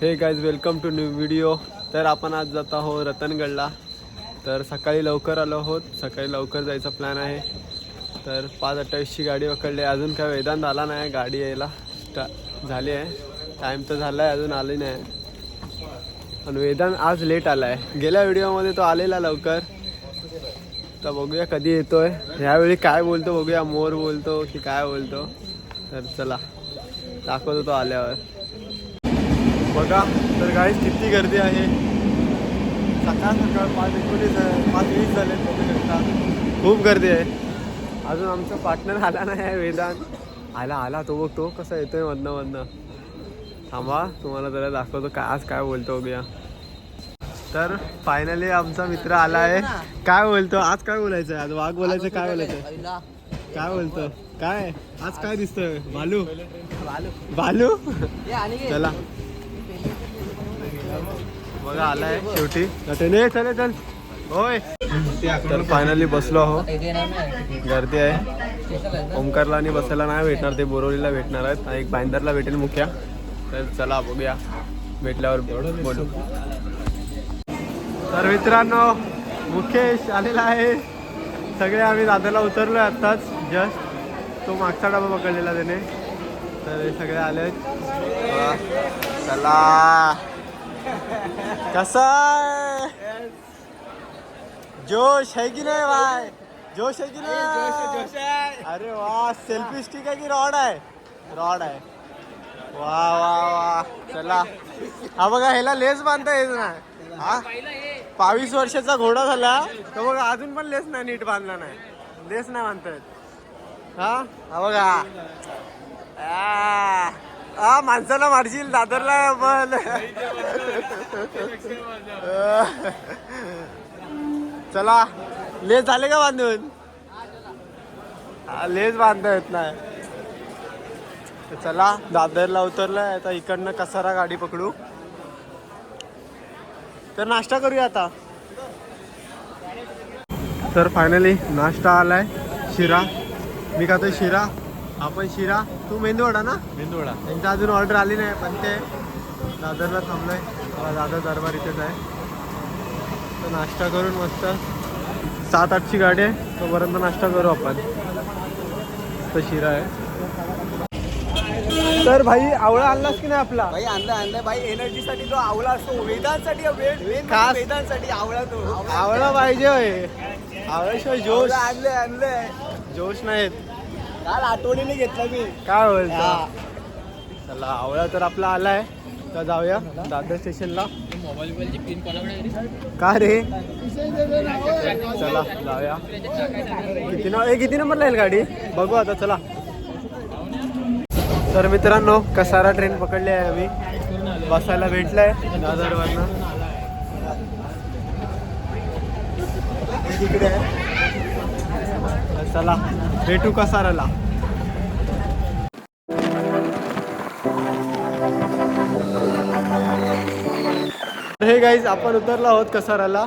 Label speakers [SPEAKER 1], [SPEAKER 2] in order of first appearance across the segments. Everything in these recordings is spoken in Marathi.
[SPEAKER 1] हे guys welcome to new video. तर आपण आज जात आहोत रतनगडला. तर सकाळी लवकर आलो आहोत, सकाळी लवकर जायचा प्लॅन आहे. तर 5:28ची गाडी पकडली. अजून काय वेदांत आला नाही, गाडी यायला झाली आहे. टाईम तर झाला आहे, अजून आली नाही. पण वेदांत आज लेट आला आहे. गेल्या व्हिडिओमध्ये तो आलेला लवकर. तर बघूया कधी येतोय, ह्यावेळी काय बोलतो बघूया. मोर बोलतो की काय बोलतो. तर चला दाखवतो तो आल्यावर. बघा तर गाईज किती गर्दी आहे. सकाळ 5:19 5:20 झाले. बघू शकता खूप गर्दी आहे. अजून आमचा पार्टनर आला नाही आहे वेदांत. आला तो बघ, तो कसा येतोय मधनं. थांबा तुम्हाला जरा दाखवतो काय आज काय बोलतो बघूया. तर फायनली आमचा मित्र आला आहे. काय बोलतो आज, काय बोलायचं आज? वाघ बोलायचं, काय बोलायचं, काय बोलतो, काय आज काय दिसतोय? भालू चला बघा आलाय शेवटी. चल होय. तर फायनली बसलो आहो. गर्दी आहे. ओमकारला आणि बसायला नाही भेटणार, ते बोरवलीला भेटणार आहेत. एक बांदरला भेटेल मुख्या. तर चला बघूया, भेटल्यावर बोलू. तर मित्रांनो मुकेश आलेला आहे. सगळे आम्ही दादाला उतरलो आत्ताच जस्ट. तो मागचा डबा पकडलेला त्याने. तर हे सगळे आले. चला कसा जोश है की नाही भाई? जोश है की नाही? अरे वा, सेल्फी स्टिक आहे की रॉड आहे? रॉड आहे. वा चला. हा बघा, ह्याला लेस बांधता येत नाही. हा 22 वर्षाचा घोडा झाला तर बघा अजून पण लेस नाही नीट बांधला नाही. लेस नाही बांधता येत. हा बघा. माणसाला मारशील, दादरला पण. चला लेस झाले का बांधून? लेस बांधता येत नाही. चला दादरला उतरलाय आता. इकडनं कसारा गाडी पकडू. तर नाश्ता करूया आता. तर फायनली नाश्ता आलाय. शिरा, मी खातोय शिरा. आपण शिरा, तू मेंदूवडा ना? मेंदूवडा. त्यांची अजून ऑर्डर आली नाही, पण ते दादरला थांबलोय. दादर दरबार इथेच आहे. तर नाश्ता करून मस्त 7-8ची गाडी आहे, तोपर्यंत नाश्ता करू आपण. तर शिरा आहे. तर भाई आवळा आणलास की नाही आपला?
[SPEAKER 2] भाई आणलाय भाई. एनर्जीसाठी तो आवळा असतो. वेदांसाठी
[SPEAKER 1] खास
[SPEAKER 2] वेदांसाठी आवळा. तो
[SPEAKER 1] आवळा पाहिजे होय. आवळ्याशिवाय जोश.
[SPEAKER 2] आणलंय
[SPEAKER 1] जोश नाहीत.
[SPEAKER 2] काल आठवणीने घेतला मी.
[SPEAKER 1] काय बोलतो? चला आवळा तर आपला आलाय. तर जाऊया दादर स्टेशनला. का रे? चला जाऊया. किती नंबरला येईल गाडी बघू आता. चला. तर मित्रांनो कसारा ट्रेन पकडली आहे आम्ही. बसायला भेटलंय दादरवरनं. तिकडे आहे. चला भेटू कसाराला. हे गाईज आपण उतरलो आहोत कसाराला.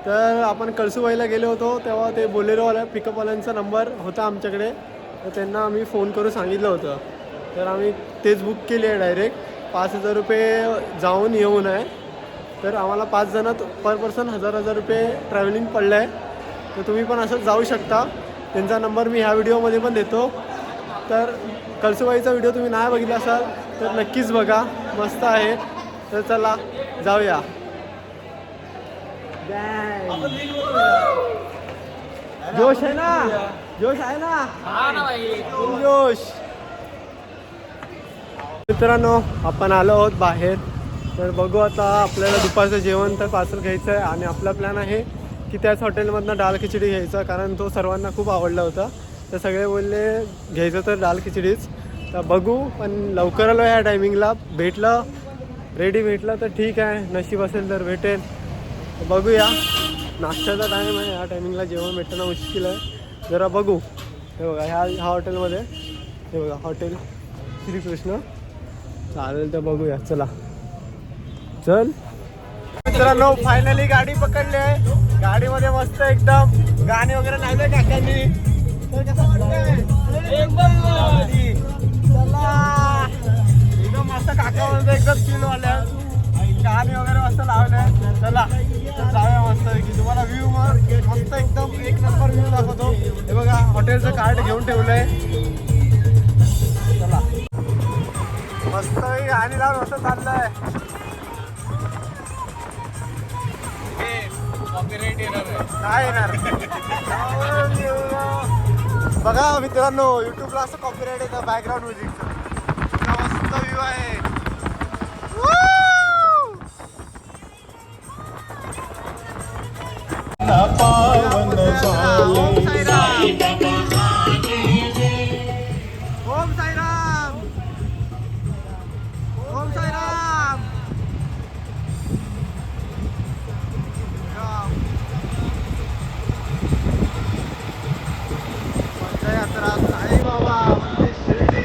[SPEAKER 1] तर आपण कळसूबाईला गेलो होतो तेव्हा ते बोलेरोवाल्या पिकअपवाल्यांचा नंबर होता आमच्याकडे. तर त्यांना आम्ही फोन करून सांगितलं होतं. तर आम्ही तेच बुक केली आहे डायरेक्ट. 5,000 रुपये जाऊन येऊन आहे. तर आम्हाला 5 जणात पर पर्सन 1,000 रुपये ट्रॅव्हलिंग पडलं आहे. तर तुम्ही पण असंच जाऊ शकता. त्यांचा नंबर मी ह्या व्हिडिओमध्ये पण देतो. तर कळसूबाईचा व्हिडिओ तुम्ही नाही बघितला असाल तर नक्कीच बघा, मस्त आहे. तर चला जाऊया. जोश आहे ना? जोश आहे ना? जोश. मित्रांनो आपण आलो आहोत बाहेर. तर बघू आता. आपल्याला दुपारचं जेवण तर पार्सल घ्यायचं आहे. आणि आपला प्लॅन आहे की त्याच हॉटेलमधनं दाल खिचडी घ्यायचा, कारण तो सर्वांना खूप आवडला होता. तर सगळे बोलले घ्यायचं तर दाल खिचडीच. तर बघू, पण लवकर आलो ह्या टायमिंगला. भेटलं रेडी भेटलं तर ठीक आहे, नशीब असेल तर भेटेल. तर बघूया. नाश्त्याचा टाईम आहे, ह्या टायमिंगला जेवण भेटणं मुश्किल आहे. जरा बघू. हे बघा ह्या हॉटेलमध्ये, हे बघा हॉटेल श्रीकृष्ण. चालेल तर बघूया. चला चल. मित्रांनो फायनली गाडी पकडली आहे. गाडीमध्ये मस्त एकदम गाणे वगैरे लावले काकांनी. तर कसं वाटतंय? चला एकदम मस्त. काका एकदम चिल वाल्या. गाणे वगैरे मस्त लावले. चला तर जाऊया मस्त की तुम्हाला व्ह्यू मस्त एकदम एक नंबर व्ह्यू दाखवतो. हे बघा हॉटेलचं कार्ड घेऊन ठेवलंय. चला मस्त गाणी लावून मस्त चाललंय. काय येणार बघा मित्रांनो, युट्यूबला असं कॉपीराईट येतं बॅकग्राऊंड म्युझिकचं. मस्त व्ह्यू आहे. ओम साईराम, ओम साईराम. यात्रा साई बाबा मंदिर शिर्डी.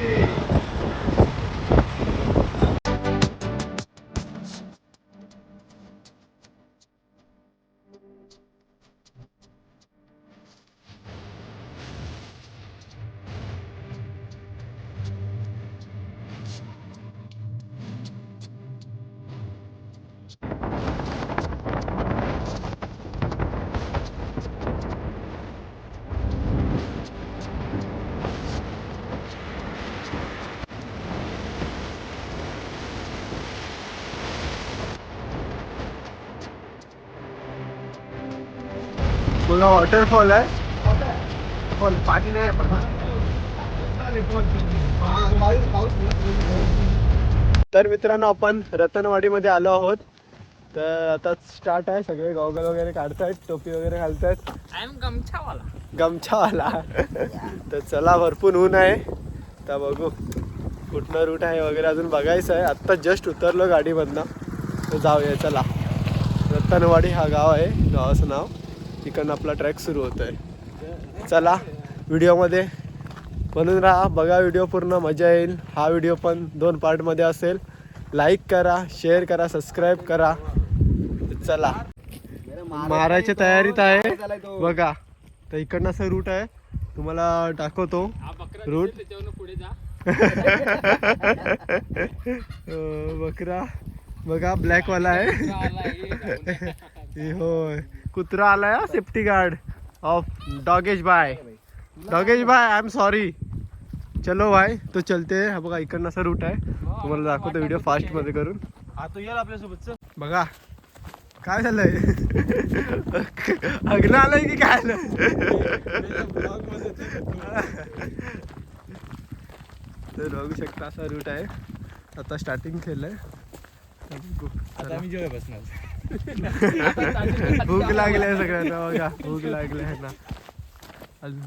[SPEAKER 1] बघा वॉटरफॉल आहे. फॉल पाणी नाही तर मित्रांनो आपण रतनवाडीमध्ये आलो आहोत. तर आता स्टार्ट आहे. सगळे गॉगल वगैरे काढतायत, टोपी वगैरे घालतायत. गमछावाला तर चला भरपूर ऊन आहे. तर बघू कुठलं रूट आहे वगैरे अजून बघायचं आहे. आत्ता जस्ट उतरलो गाडीमधनं. तर जाऊया चला. रतनवाडी हा गाव आहे, गावाचं नाव. तिकडनं आपला ट्रॅक सुरू होत आहे. चला व्हिडिओमध्ये बनून राहा, बघा व्हिडिओ पूर्ण, मजा येईल. हा व्हिडिओ पण 2 पार्टमध्ये असेल. लाईक करा, शेअर करा, सबस्क्राईब करा. चला मारायच्या तयारीत आहे बघा. तर इकडनं असं रूट आहे, तुम्हाला दाखवतो रूट. बकरा बघा ब्लॅकवाला आहे. होय कुत्रा आलाय. सेफ्टी गार्ड ऑफ डॉगेश भाई. डॉगेश भाई आय एम सॉरी. चलो भाई तो चलते. हा बघा इकडनं असा रूट आहे, तुम्हाला दाखवतो व्हिडिओ फास्ट मध्ये करून. आपल्यासोबत बघा काय झालंय. अग्न आलंय की काय आलं. तर बघू शकता असा रूट आहे. आता स्टार्टिंग केलंय. भूक लागली सगळ्यांना बघा, भूक लागली आहे ना. अजून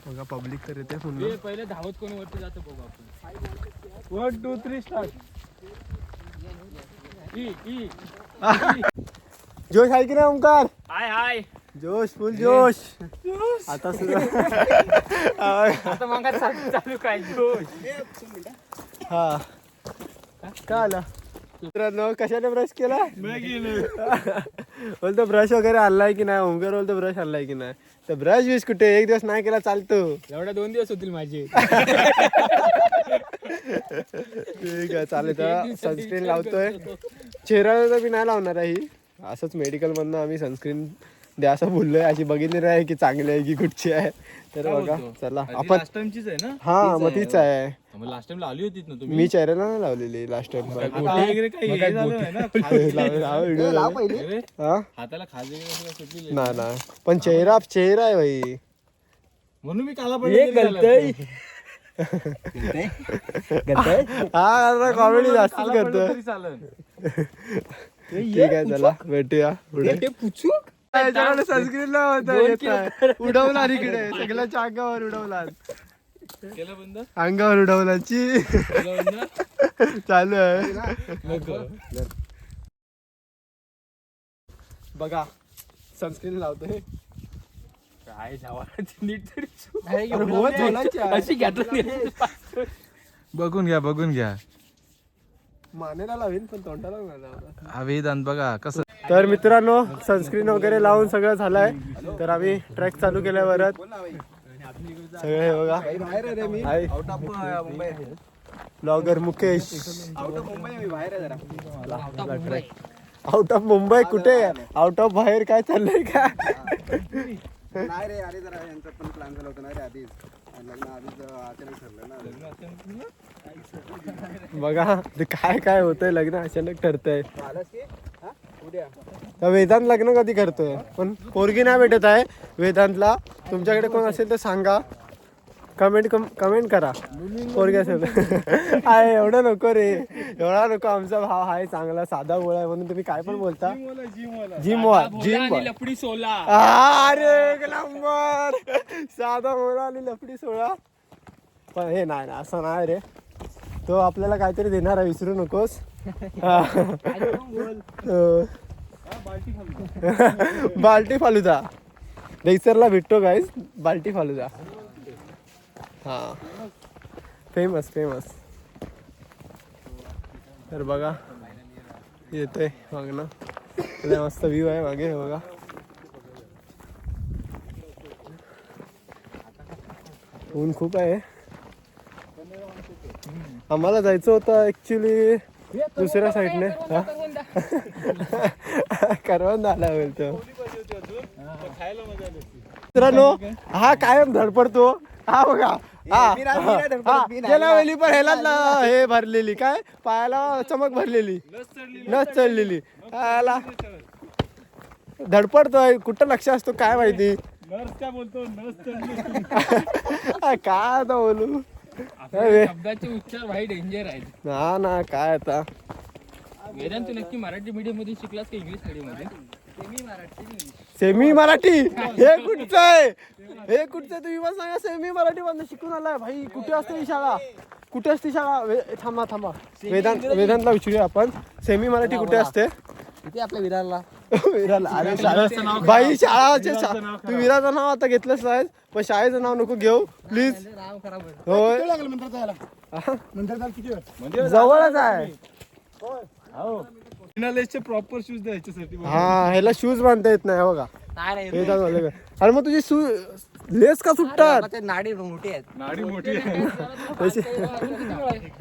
[SPEAKER 1] बघा पब्लिक तर येते पुन्हा.
[SPEAKER 3] पहिले धावत कोण वरती जातो बघू आपण.
[SPEAKER 1] 1 2 3 स्टार्ट. जोश आहे की नाही ओंकार.
[SPEAKER 3] हाय हाय
[SPEAKER 1] जोश फुल जोश. आता सुरू
[SPEAKER 3] आता मग चालू काय
[SPEAKER 1] हा काय आला मित्रांनो. कशाने ब्रश केला बोलतो. ब्रश वगैरे आणलाय की नाही. ओंकार बोलतो ब्रश आणलाय की नाही. तर ब्रश यूज कुठे, एक दिवस नाही केला चालतो.
[SPEAKER 3] एवढ्या 2 दिवस होतील माझे.
[SPEAKER 1] ठीक आहे चालेल. तर सनस्क्रीन लावतोय. चेहऱ्याला तर मी नाही लावणार आहे ही. असंच मेडिकल मधनं आम्ही सनस्क्रीन द्या असं बोललोय. अशी बघितली नाही की चांगली आहे की कुठची आहे. तर बघा चला आपण.
[SPEAKER 3] लास्ट टाइमचीच आहे ना.
[SPEAKER 1] हा मग तीच आहे.
[SPEAKER 3] लास्ट टाइम लावली होती ना तुम्ही.
[SPEAKER 1] मी चेहऱ्याला नाही लावलेली लास्ट टाइम.
[SPEAKER 3] हाताला खाज वगैरे
[SPEAKER 1] नाही ना पण चेहरा आहे भाई.
[SPEAKER 3] म्हणून मी काला पडले.
[SPEAKER 1] हा कॉमेडी जास्तच करतो. ठीक आहे चला भेटूया पुढे. सनस्क्रीन उडवला इकडे सगळ्याच्या अंगावर उडवला.
[SPEAKER 3] केलं बंद.
[SPEAKER 1] अंगावर उडवलाची चालू आहे बघा. सनस्क्रीन लावतोय.
[SPEAKER 3] काय जावा नीट तरी
[SPEAKER 1] अशी
[SPEAKER 3] बघून घ्या.
[SPEAKER 1] मानेला लावीन पण तोंडाला नाही.
[SPEAKER 3] आवेदन बघा कसं.
[SPEAKER 1] तर मित्रांनो सनस्क्रीन वगैरे लावून सगळं झालंय. तर आम्ही ट्रॅक चालू केल्या परत. सगळे बघा blogger Mukesh.
[SPEAKER 2] Out of Mumbai मी बाहेर आहे जरा.
[SPEAKER 1] आउट ऑफ मुंबई कुठे? आउट ऑफ बाहेर काय चाललंय का?
[SPEAKER 2] नाही रे, अरे जरा यांचा पण प्लॅन झाला होता ना रे आधीच. लग्न आधीच अचानक ठरलं ना.
[SPEAKER 1] बघा ते काय काय होतंय, लग्न अचानक ठरतंय.
[SPEAKER 2] आलास की हा उद्या
[SPEAKER 1] तर वेदांत लग्न कधी करतोय, पण पोरगी नाही भेटत आहे वेदांतला. तुमच्याकडे कोण असेल तर सांगा, कमेंट करा. पोरगी असेल आहे. एवढं नको रे, एवढा नको. आमचा भाव आहे चांगला साधा गोळा आहे म्हणून तुम्ही काय पण बोलता. जिम
[SPEAKER 3] लपडी सोला.
[SPEAKER 1] अरे एक नंबर. साधा गोळा आणि लपडी सोळा. पण हे नाही ना, असं नाही रे. तो आपल्याला काहीतरी देणार आहे, विसरू नकोस. बाल्टी फालुदा डेसरला भेटतो गाईस. बाल्टी फालुदा हा फेमस. तर बघा येतोय मागणं. मस्त व्ह्यू आहे मागे, हे बघा. ऊन खूप आहे. आम्हाला जायचं होतं ऍक्च्युली दुसऱ्या साईडने. करवंद आला बोलतो मित्रांनो. हा कायम धडपडतो. हा बघा, हा गेल्या वेळी पण ह्याला हे भरलेली, काय पायाला चमक भरलेली, नस चढलेली. ह्याला धडपडतोय, कुठं लक्ष असतो काय माहिती.
[SPEAKER 3] काय बोलतो
[SPEAKER 1] काय आता बोलू.
[SPEAKER 3] शब्दाचे उच्चार भाई डेंजर आहेत.
[SPEAKER 1] ना काय आता.
[SPEAKER 3] वेदांत तू नक्की मराठी मीडियम मध्ये शिकलास का इंग्लिश मीडियम मध्ये?
[SPEAKER 1] सेमी मराठी हे कुठचं आहे? हे कुठचं तुम्ही मला सांगा. सेमी मराठी मध्ये शिकून आलाय भाई. कुठे असते ही शाळा? कुठे असते शाळा? थांबा वेदांतला विचारूया आपण. सेमी मराठी कुठे असते?
[SPEAKER 2] इथे आपल्या विरारला.
[SPEAKER 1] विराला. अरे शाळा बाई, शाळाचे तू विराचं नाव आता घेतलंच नाही, पण शाळेचं नाव नको घेऊ प्लीज. होय जवळच आहे.
[SPEAKER 3] प्रॉपर शूज द्यायच्यासाठी.
[SPEAKER 1] हा ह्याला शूज बांधता येत नाही बघा. अरे मग तुझी लेस का सुटतात?
[SPEAKER 2] नाडी मोठी आहेत.
[SPEAKER 3] नाडी मोठी आहे.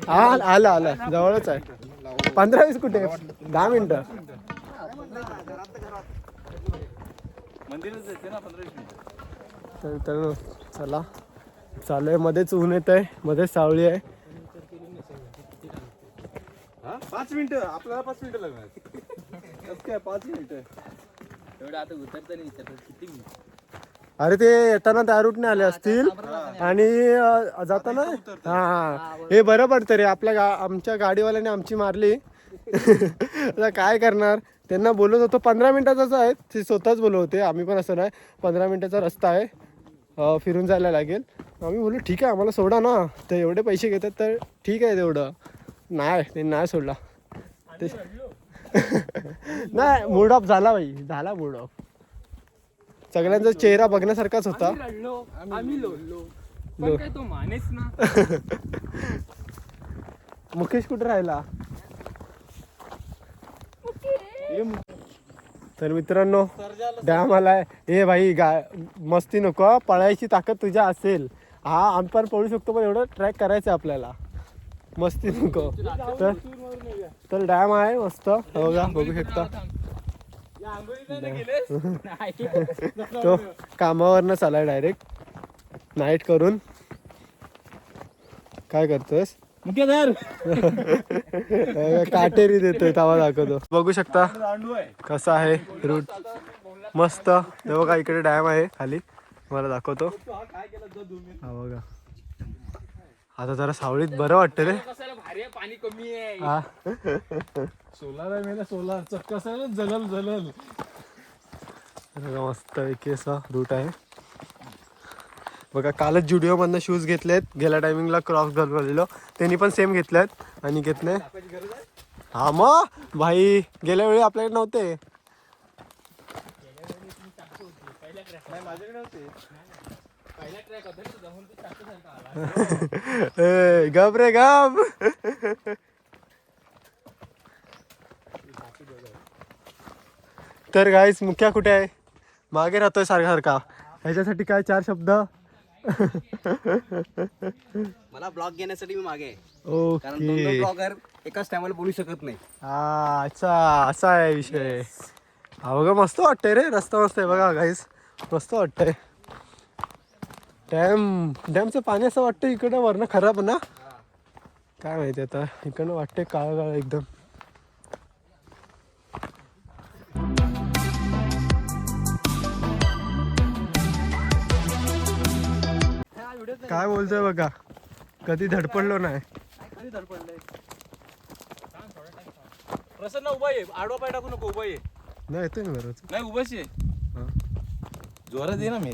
[SPEAKER 1] हा आला जवळच आहे. 15-20 कुठे? 10 मिनिटं.
[SPEAKER 3] मंदिरात जायचं ना 15-20 मिनिटं.
[SPEAKER 1] तर चला चालू आहे. मध्येच ऊन येत आहे, मध्येच सावळी आहे.
[SPEAKER 3] 5 मिनिटं आपल्याला 5 मिनिटं लागणार. काय 5 मिनिटं एवढं आता उतरताना विचारतात किती मिनिट.
[SPEAKER 1] अरे ते येताना त्या रूटने आले असतील आणि जाताना. हा हे बरं पडतं रे. आमच्या गाडीवाल्याने आमची मारली. आता काय करणार. त्यांना बोलत होतो 15 मिनिटाचाच आहे. ते स्वतःच बोलत होते. आम्ही पण असं नाही, 15 मिनिटाचा रस्ता आहे, फिरून जायला लागेल. आम्ही बोललो ठीक आहे आम्हाला सोडा ना. तर एवढे पैसे घेतात तर ठीक आहे तेवढं. नाही सोडला ते. नाही मूड ऑफ झाला भाई, झाला मूड ऑफ. सगळ्यांचा चेहरा बघण्यासारखाच होता.
[SPEAKER 3] आम्ही लोळलो पण काय तो मानेच ना.
[SPEAKER 1] मुकेश कुठे राहिला? तर मित्रांनो डॅम आलाय. हे भाई मस्ती नको, पळायची ताकद तुझ्या असेल. हा आम्ही पण पळू शकतो, पण एवढं ट्रॅक करायचं आपल्याला. मस्ती नको. तर डॅम आहे मस्त बघा, बघू शकता. तो कामावरनं चालाय डायरेक्ट नाईट करून. काय करतोस? काटेरी देतोय तवा दाखवतो. बघू शकता कसा आहे रूट. मस्त. हे बघा इकडे डॅम आहे खाली, मला दाखवतो. हा बघा. आता जरा सावळीत बरं वाटतं रे.
[SPEAKER 3] पाणी कमी आहे.
[SPEAKER 1] हा
[SPEAKER 3] सोलार आहे मेला. सोलार कसं जलल.
[SPEAKER 1] मस्त एक असा रूट आहे बघा. कालच जुडिओ मधनं शूज घेतलेत. गेल्या टायमिंगला क्रॉक्स घालवलेलो, त्यांनी पण सेम घेतल्यात आणि घेतले. हा मग भाई गेल्या वेळी आपल्याकडे नव्हते. गप रे गप. तर गाईस मुख्या कुठे आहे? मागे राहतोय सारखा. ह्याच्यासाठी काय 4 शब्द?
[SPEAKER 2] मला ब्लॉग घेण्यासाठी मी मागे आहे. कारण दोन
[SPEAKER 1] ओके
[SPEAKER 2] ब्लॉगर एकाच टायमाला बोलू शकत नाही.
[SPEAKER 1] हा अच्छा असा आहे विषय. हा बघा मस्त वाटतंय रे, रस्ता मस्त आहे बघा गाईस, मस्त वाटतंय. डॅमचं पाणी असं वाटतं इकडं वरनं खराब ना, काय माहिती आता इकडनं वाटतंय काळं काळं एकदम. काय बोलतोय बघा, कधी धडपडलो नाही.
[SPEAKER 3] प्रसन्न उभा आहे, आडवा पाय टाकू नको, उभा आहे.
[SPEAKER 1] नाही येतोय ना बरोबर.
[SPEAKER 3] नाही उभाच आहे.
[SPEAKER 1] हा.
[SPEAKER 3] जोरात ये ना मी.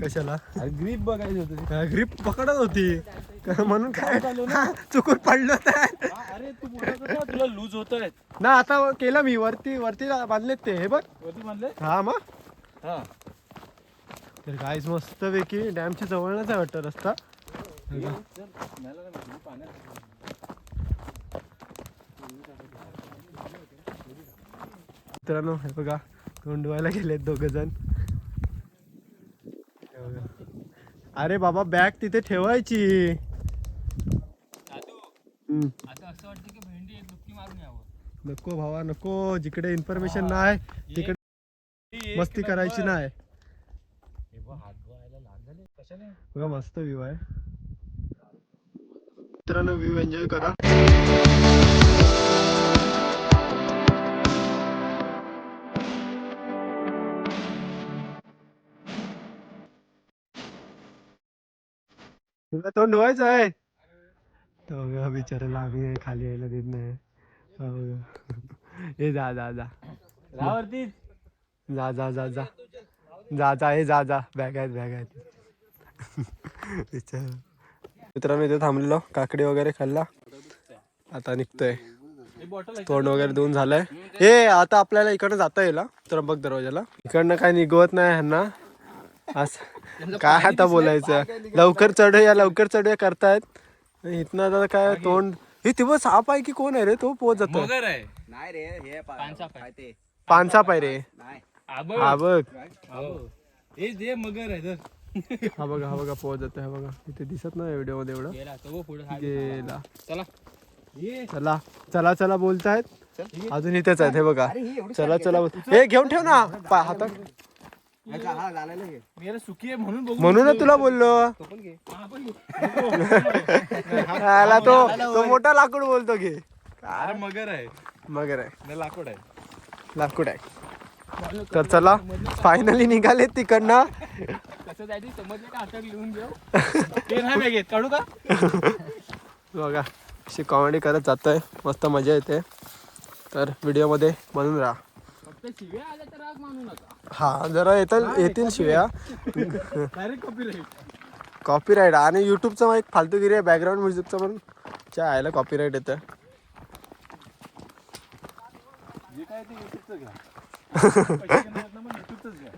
[SPEAKER 1] कशाला
[SPEAKER 3] ग्रीप बघायची होती.
[SPEAKER 1] ग्रीप पकडत होती म्हणून काय हा, चुकून पडलो तर.
[SPEAKER 3] अरे तू बोलत होता तुला लूज होत आहेत
[SPEAKER 1] ना आता केलं मी, वरती बांधलेत ते, हे बघ.
[SPEAKER 3] वरती म्हणले.
[SPEAKER 1] हा मग
[SPEAKER 3] हा
[SPEAKER 1] तर गाईस मस्त पैकी डॅमची जवळच आहे वाटतं रस्ता. मित्रांनो हे बघा तोंड धुवायला गेलेत दोघ जण. अरे बाबा बॅग तिथे ठेवायची. हम्म.
[SPEAKER 3] असं वाटतं की भेंडी एक दुःखी मारून यावं.
[SPEAKER 1] नको भावा नको, जिकडे इन्फॉर्मेशन नाही तिकडे मस्ती करायची नाही. बघा मस्त व्ह्यू आहे मित्रांनो, व्ह्यू एन्जॉय करा. तुला तोंड धुवायचं आहे. तो बघा बिचारायला आम्ही खाली यायला देत नाही. हा बघा. ए जा जा जा
[SPEAKER 3] रावरती
[SPEAKER 1] जा जा जा जा जा जा हे जा जा, बॅग आहेत बिचारा. मित्रांनो इथे थांबलेलो, काकडी वगैरे खाल्ला, आता निघतोय. तोंड वगैरे धुवून झालंय. हे आता आपल्याला इकडनं जाता येईल त्र्यंबक दरवाजाला. इकडनं काय निघवत नाही ह्यांना. असं काय आता बोलायचं, लवकर चढूया करतायत. इथनं आता काय तोंड, हे तेव्हा साप आहे की कोण आहे रे तो पोहोच जातो.
[SPEAKER 3] मगर आहे.
[SPEAKER 2] नाही रे हे काय ते
[SPEAKER 1] पानसाप आहे रे.
[SPEAKER 2] नाही
[SPEAKER 1] हा बघ
[SPEAKER 3] हे जे मगर आहे तर
[SPEAKER 1] हा बघा पोहोच जातो. हा बघा इथे दिसत नाही व्हिडिओ मध्ये एवढं. गेला.
[SPEAKER 3] चला
[SPEAKER 1] चला चला चला बोलतायत, अजून इथेच आहेत. हे बघा
[SPEAKER 2] अरे ही एवढी
[SPEAKER 1] चला चला हे घेऊन ठेव ना हातात.
[SPEAKER 2] हा लालायला घे.
[SPEAKER 3] मी याला सुकी आहे म्हणून बघू.
[SPEAKER 1] म्हणूनच तुला बोललो.
[SPEAKER 2] तो पण घे.
[SPEAKER 1] आला तो मोठा लाकूड बोलतो घे.
[SPEAKER 3] अरे मगर आहे,
[SPEAKER 1] मगर आहे,
[SPEAKER 3] नाही लाकूड आहे.
[SPEAKER 1] लाकूड आहे. तर चला फायनली निघाले तिकडनं.
[SPEAKER 3] कसं जायचं समजलं का, हातात लिहून घेऊ. ते नाही बॅगेत काढू का.
[SPEAKER 1] बघा अशी कॉमेडी करत जातोय, मस्त मजा येते. तर व्हिडिओमध्ये बनून राहा.
[SPEAKER 3] फक्त शिव्या आल्या तर राग मानू नका.
[SPEAKER 1] हा जरा येतील शिव्या.
[SPEAKER 3] Direct copyright.
[SPEAKER 1] कॉपीराईट आणि युट्यूबचं एक फालतूगिरी आहे, बॅकग्राऊंड म्युझिकचं पण च्या आयला कॉपीराईट येतं.
[SPEAKER 3] जे काय ते युट्यूबचं घ्या. युट्यूबचंच घ्या.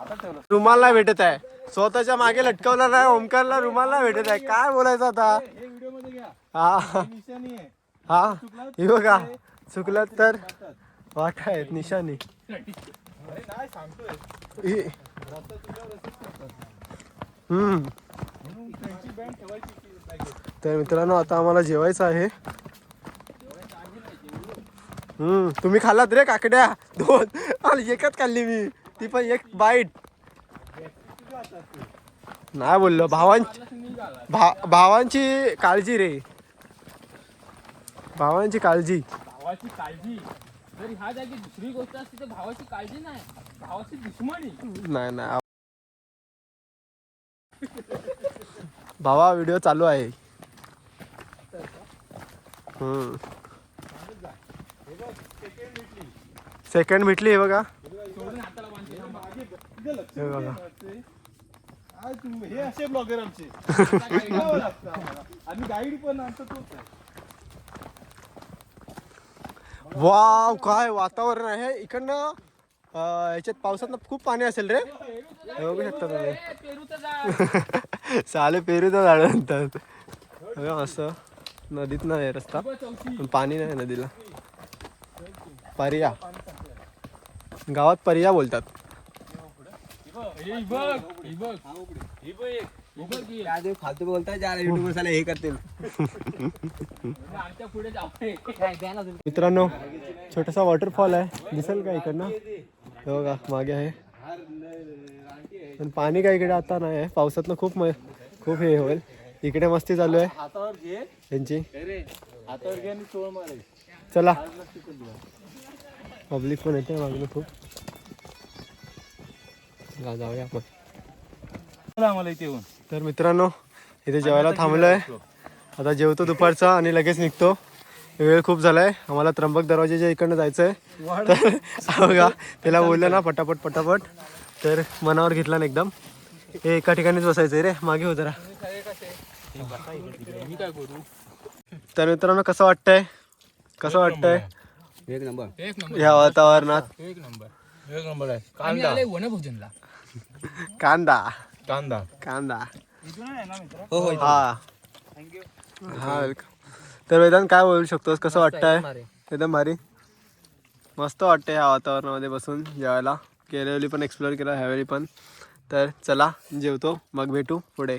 [SPEAKER 3] आता ठेवलं.
[SPEAKER 1] रुमाल नाही भेटत आहे, स्वतःच्या मागे लटकवला नाही. ओमकारला रुमाल नाही भेटत आहे, काय बोलायचं आता.
[SPEAKER 3] हे व्हिडिओ मध्ये घ्या.
[SPEAKER 1] हा
[SPEAKER 3] निशाणी आहे.
[SPEAKER 1] हा हे बघा चुकलं तर वाट आहेत निशाणी.
[SPEAKER 3] अरे नाही सांगतोय.
[SPEAKER 1] हि- हम्म
[SPEAKER 3] त्यांची बँड ठेवायची की बॅगेत.
[SPEAKER 1] तर मित्रांनो आता आम्हाला जेवायचं आहे. तुम्ही खाल्लात रे काकड्या 2 आणि एकच खाल्ली मी, ती पण एक बाईट. नाही बोललो भावांची काळजी रे, भावांची काळजी.
[SPEAKER 3] भावाची काळजी. जर ह्या जागी दुसरी गोष्ट असते तर भावाची काळजी नाही, भावाची दुश्मनी.
[SPEAKER 1] नाही भावा व्हिडिओ चालू आहे. सेकंड भेटली हे बघा.
[SPEAKER 3] सोडून हाताला बांधते.
[SPEAKER 1] हे बघा
[SPEAKER 3] हे असे ब्लॉगर आमचे. आणि गाईड पण आमचं तोच आहे.
[SPEAKER 1] वाव काय वातावरण आहे इकडनं. याच्यात पावसात खूप पाणी असेल रे, हे बघू शकता तुम्ही. साले पेरूचं झाड म्हणतात. असं नदीत नाही रस्ता, पण पाणी नाही नदीला. परिया गावात परिया बोलतात.
[SPEAKER 2] फालतू बोलताय ज्या युट्यूबर साले हे करतील.
[SPEAKER 1] मित्रांनो छोटासा वॉटरफॉल आहे, दिसेल का इकडनं? हे बघा मागे आहे. पण पाणी काय इकडे आता नाही आहे, पावसातनं खूप हे होईल. इकडे मस्ती चालू आहे
[SPEAKER 3] हातावर घे
[SPEAKER 1] त्यांची.
[SPEAKER 3] हातावर घे आणि चोळ मारे.
[SPEAKER 1] चला पब्लिक पण येते मागणं खूप. जाऊया आपण.
[SPEAKER 3] आम्हाला इथे येऊन
[SPEAKER 1] तर मित्रांनो इथे जेवायला थांबलो आहे. आता जेवतो दुपारचा आणि लगेच निघतो. वेळ खूप झालाय, आम्हाला त्र्यंबक दरवाजाच्या इकडनं जायचं आहे. तर बघा त्याला बोललं ना पटापट तर मनावर घेतला ना एकदम. हे एका ठिकाणीच बसायचंय रे, मागे हो जरा. तर मित्रांनो कसं वाटतंय
[SPEAKER 2] एक नंबर
[SPEAKER 1] या वातावरणात?
[SPEAKER 3] एक नंबर आहे.
[SPEAKER 1] कांदा
[SPEAKER 3] कांदा
[SPEAKER 1] हा वेलकम. तर वेदांत काय बोलू शकतोस, कसं वाटतंय? एकदम भारी मस्त वाटतंय ह्या वातावरणामध्ये बसून जेवायला. गेल्या वेळी पण एक्सप्लोअर केला, ह्यावेळी पण. तर चला जेवतो, मग भेटू पुढे.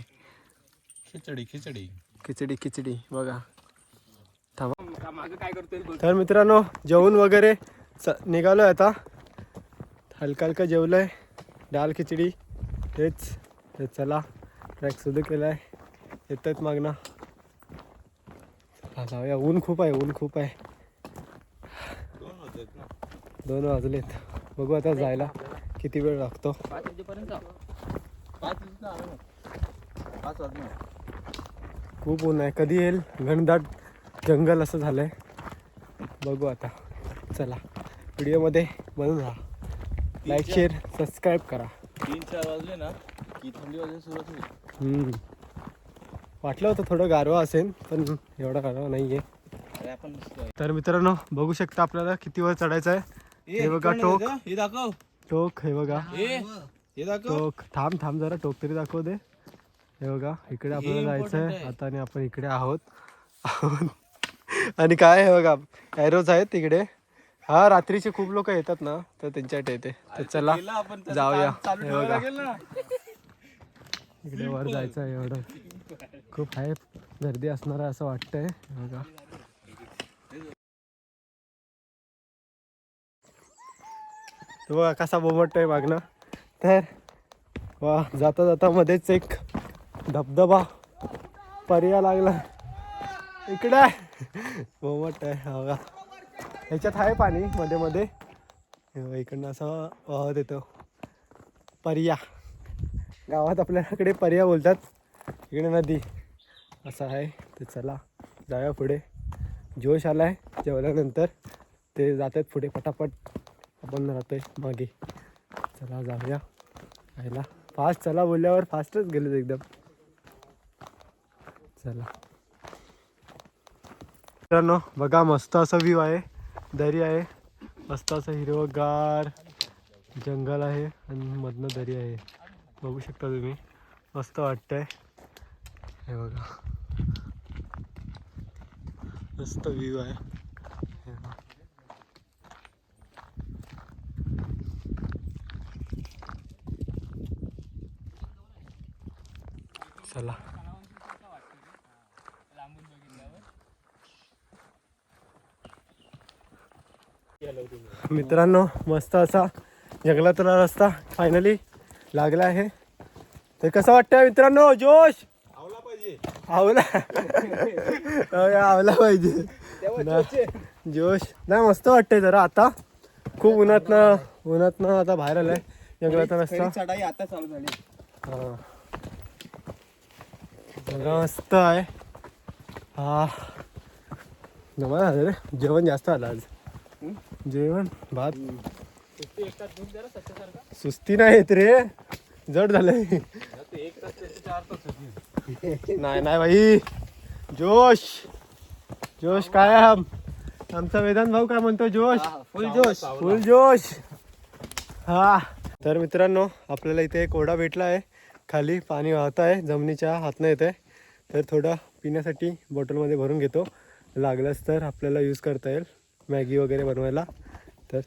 [SPEAKER 1] खिचडी बघा थांबा. तर मित्रांनो जेवून वगैरे निघालोय आता. हलका जेवलोय, डाळ खिचडी हेच. तर चला ट्रॅक सुरू केलाय, येत आहेत मागणं. जाऊया. ऊन खूप आहे 2 वाजलेत. बघू आता जायला किती वेळ लागतो.
[SPEAKER 3] 5 वाजले.
[SPEAKER 1] खूप ऊन आहे, कधी येईल घनदाट जंगल असं झालंय. बघू आता. चला व्हिडिओमध्ये बनून राहा, लाईक शेअर सबस्क्राईब करा.
[SPEAKER 3] 3-4 वाजले ना की थंडी वाजायला सुरुवात होईल.
[SPEAKER 1] वाटलं होतं थोडं गारवा असेल, पण एवढा गारवा नाही आहे. तर मित्रांनो बघू शकता आपल्याला किती वर चढायचं आहे. हे बघा टोक,
[SPEAKER 3] हे दाखव.
[SPEAKER 1] हे बघा
[SPEAKER 3] हे दाखव.
[SPEAKER 1] टोक. थांब जरा, टोक तरी दाखव दे. हे बघा इकडे आपल्याला जायचं आहे आता, आणि आपण इकडे आहोत. आणि काय हे बघा एरोज आहेत तिकडे. हा रात्रीचे खूप लोक येतात ना, तर त्यांच्यासाठी येते. तर चला जाऊया. हे बघा इकडे वर जायचं आहे, एवढं खूप आहे गर्दी असणार आहे असं वाटतंय. बघा तो बघा कसा बोमटतोय मागणं. तर वा जाता मध्येच एक धबधबा पर्या लागला इकडे. बोमट आहे बघा, ह्याच्यात आहे पाणी मध्ये. इकडनं असं वाहत येतो. पर्या गावात आपल्याकडे पर्या बोलतात, इकडे नदी असं आहे. तर चला जाऊया पुढे. जोश आलाय जेवल्यानंतर, ते जातात पुढे पटापट, आपण राहतोय मागे. चला जाऊया खायला. फास्ट चला बोलल्यावर फास्टच गेलो एकदम. चला मित्रांनो बघा मस्त असं व्ह्यू आहे, दरी आहे, मस्त असं हिरवगार जंगल आहे आणि मधनं दरी आहे. बघू शकता तुम्ही, मस्त वाटतंय. हे बघा मस्त व्ह्यू आहे. चला मित्रांनो मस्त असा जंगलातला रस्ता फायनली लागला आहे. तर कसं वाटतंय मित्रांनो? जोश आवला जोश नाही, मस्त वाटतंय जरा. आता खूप उन्हातनं आता बाहेर आलाय. जंगलाचा रस्ता
[SPEAKER 2] चढाई आता चालू झाली.
[SPEAKER 1] हा मस्त आहे. हा जमा झालं रे, जेवण जास्त आलं आज. जेवण भात सुस्ती नाही येत रे, जड झालंय. नाही भाई, जोश काय आमचा वेदांत भाऊ काय म्हणतो? फुल जोश. हा तर मित्रांनो आपल्याला इथे एक ओढा भेटला आहे, खाली पाणी वाहत आहे, जमिनीच्या हातनं येत आहे. तर थोडा पिण्यासाठी बॉटलमध्ये भरून घेतो, लागलंच तर आपल्याला यूज करता येईल मॅगी वगैरे बनवायला. तर